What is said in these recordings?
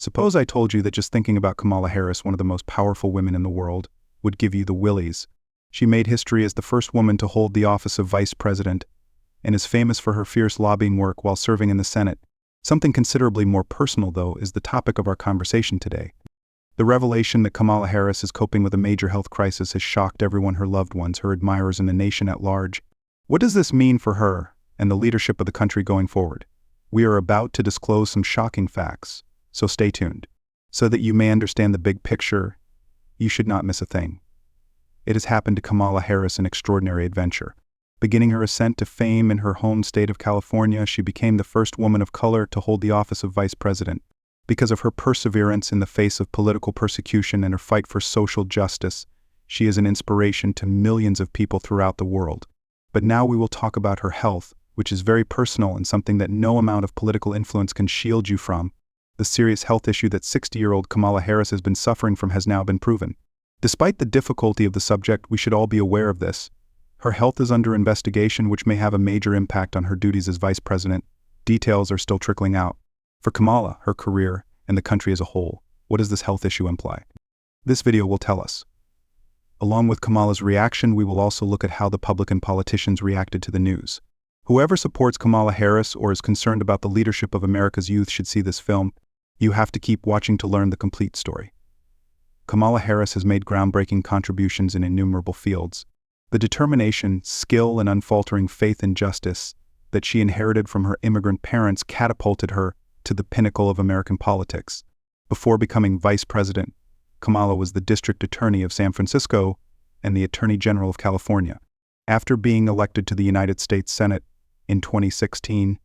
Suppose I told you that just thinking about Kamala Harris, one of the most powerful women in the world, would give you the willies. She made history as the first woman to hold the office of Vice President and is famous for her fierce lobbying work while serving in the Senate. Something considerably more personal, though, is the topic of our conversation today. The revelation that Kamala Harris is coping with a major health crisis has shocked everyone, her loved ones, her admirers, and the nation at large. What does this mean for her and the leadership of the country going forward? We are about to disclose some shocking facts, so stay tuned. So that you may understand the big picture, you should not miss a thing. It has happened to Kamala Harris an extraordinary adventure. Beginning her ascent to fame in her home state of California, she became the first woman of color to hold the office of vice president. Because of her perseverance in the face of political persecution and her fight for social justice, she is an inspiration to millions of people throughout the world. But now we will talk about her health, which is very personal and something that no amount of political influence can shield you from. The serious health issue that 60-year-old Kamala Harris has been suffering from has now been proven. Despite the difficulty of the subject, we should all be aware of this. Her health is under investigation, which may have a major impact on her duties as vice president. Details are still trickling out. For Kamala, her career, and the country as a whole, what does this health issue imply? This video will tell us. Along with Kamala's reaction, we will also look at how the public and politicians reacted to the news. Whoever supports Kamala Harris or is concerned about the leadership of America's youth should see this film. You have to keep watching to learn the complete story. Kamala Harris has made groundbreaking contributions in innumerable fields. The determination, skill, and unfaltering faith in justice that she inherited from her immigrant parents catapulted her to the pinnacle of American politics. Before becoming vice president, Kamala was the district attorney of San Francisco and the attorney general of California. After being elected to the United States Senate in 2016,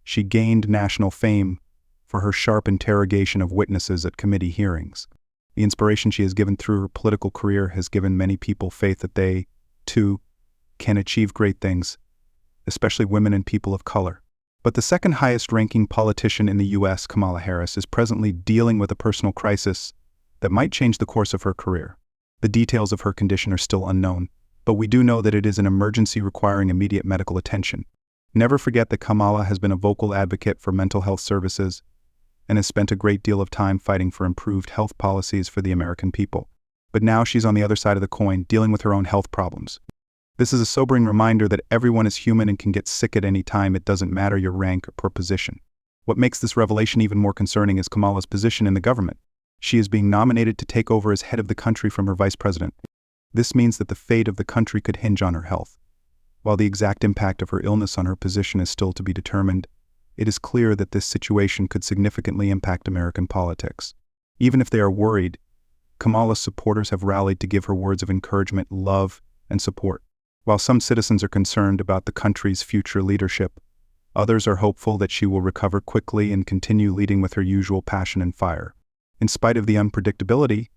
she gained national fame for her sharp interrogation of witnesses at committee hearings. The inspiration she has given through her political career has given many people faith that they, too, can achieve great things, especially women and people of color. But the second highest-ranking politician in the U.S., Kamala Harris, is presently dealing with a personal crisis that might change the course of her career. The details of her condition are still unknown, but we do know that it is an emergency requiring immediate medical attention. Never forget that Kamala has been a vocal advocate for mental health services and has spent a great deal of time fighting for improved health policies for the American people. But now she's on the other side of the coin, dealing with her own health problems. This is a sobering reminder that everyone is human and can get sick at any time. It doesn't matter your rank or position. What makes this revelation even more concerning is Kamala's position in the government. She is being nominated to take over as head of the country from her vice president. This means that the fate of the country could hinge on her health. While the exact impact of her illness on her position is still to be determined, it is clear that this situation could significantly impact American politics. Even if they are worried, Kamala's supporters have rallied to give her words of encouragement, love, and support. While some citizens are concerned about the country's future leadership, others are hopeful that she will recover quickly and continue leading with her usual passion and fire. In spite of the unpredictability,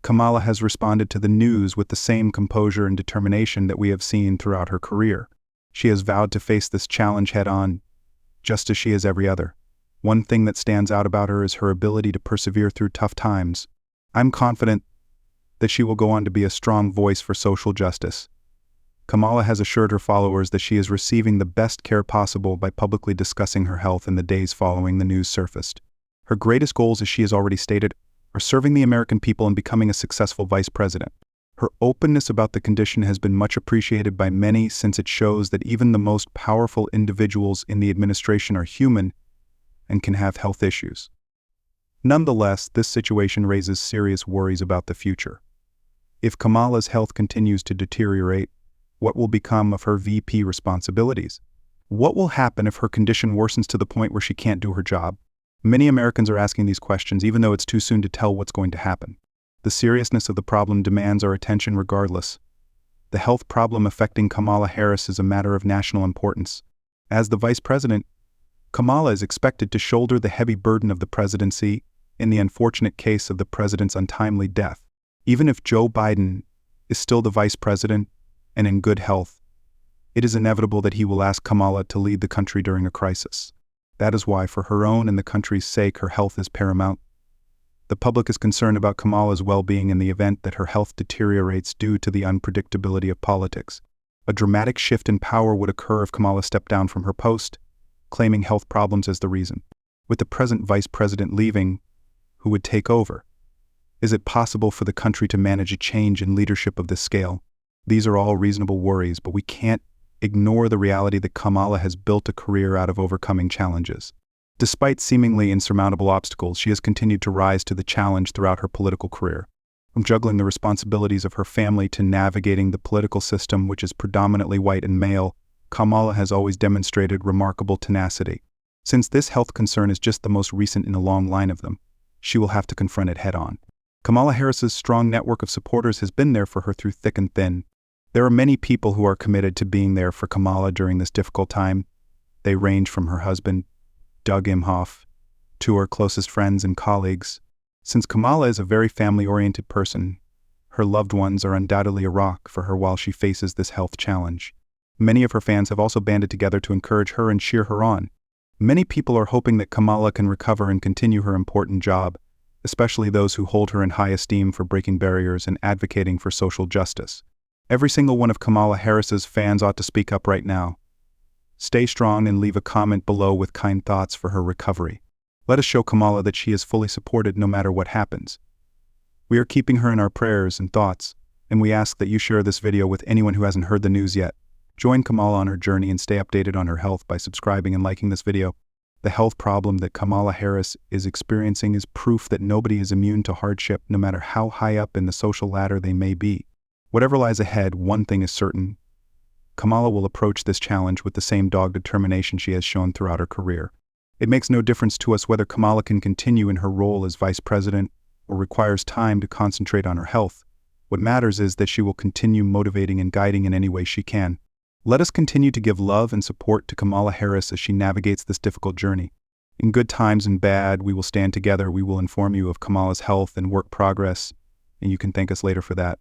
Kamala has responded to the news with the same composure and determination that we have seen throughout her career. She has vowed to face this challenge head-on, just as she is every other. One thing that stands out about her is her ability to persevere through tough times. I'm confident that she will go on to be a strong voice for social justice. Kamala has assured her followers that she is receiving the best care possible by publicly discussing her health in the days following the news surfaced. Her greatest goals, as she has already stated, are serving the American people and becoming a successful vice president. Her openness about the condition has been much appreciated by many, since it shows that even the most powerful individuals in the administration are human and can have health issues. Nonetheless, this situation raises serious worries about the future. If Kamala's health continues to deteriorate, what will become of her VP responsibilities? What will happen if her condition worsens to the point where she can't do her job? Many Americans are asking these questions, even though it's too soon to tell what's going to happen. The seriousness of the problem demands our attention regardless. The health problem affecting Kamala Harris is a matter of national importance. As the vice president, Kamala is expected to shoulder the heavy burden of the presidency in the unfortunate case of the president's untimely death. Even if Joe Biden is still the vice president and in good health, it is inevitable that he will ask Kamala to lead the country during a crisis. That is why, for her own and the country's sake, her health is paramount. The public is concerned about Kamala's well-being in the event that her health deteriorates due to the unpredictability of politics. A dramatic shift in power would occur if Kamala stepped down from her post, claiming health problems as the reason. With the present vice president leaving, who would take over? Is it possible for the country to manage a change in leadership of this scale? These are all reasonable worries, but we can't ignore the reality that Kamala has built a career out of overcoming challenges. Despite seemingly insurmountable obstacles, she has continued to rise to the challenge throughout her political career. From juggling the responsibilities of her family to navigating the political system, which is predominantly white and male, Kamala has always demonstrated remarkable tenacity. Since this health concern is just the most recent in a long line of them, she will have to confront it head-on. Kamala Harris's strong network of supporters has been there for her through thick and thin. There are many people who are committed to being there for Kamala during this difficult time. They range from her husband, Doug Imhoff, to her closest friends and colleagues. Since Kamala is a very family-oriented person, her loved ones are undoubtedly a rock for her while she faces this health challenge. Many of her fans have also banded together to encourage her and cheer her on. Many people are hoping that Kamala can recover and continue her important job, especially those who hold her in high esteem for breaking barriers and advocating for social justice. Every single one of Kamala Harris's fans ought to speak up right now. Stay strong and leave a comment below with kind thoughts for her recovery. Let us show Kamala that she is fully supported no matter what happens. We are keeping her in our prayers and thoughts, and we ask that you share this video with anyone who hasn't heard the news yet. Join Kamala on her journey and stay updated on her health by subscribing and liking this video. The health problem that Kamala Harris is experiencing is proof that nobody is immune to hardship, no matter how high up in the social ladder they may be. Whatever lies ahead, one thing is certain. Kamala will approach this challenge with the same dogged determination she has shown throughout her career. It makes no difference to us whether Kamala can continue in her role as vice president or requires time to concentrate on her health. What matters is that she will continue motivating and guiding in any way she can. Let us continue to give love and support to Kamala Harris as she navigates this difficult journey. In good times and bad, we will stand together. We will inform you of Kamala's health and work progress, and you can thank us later for that.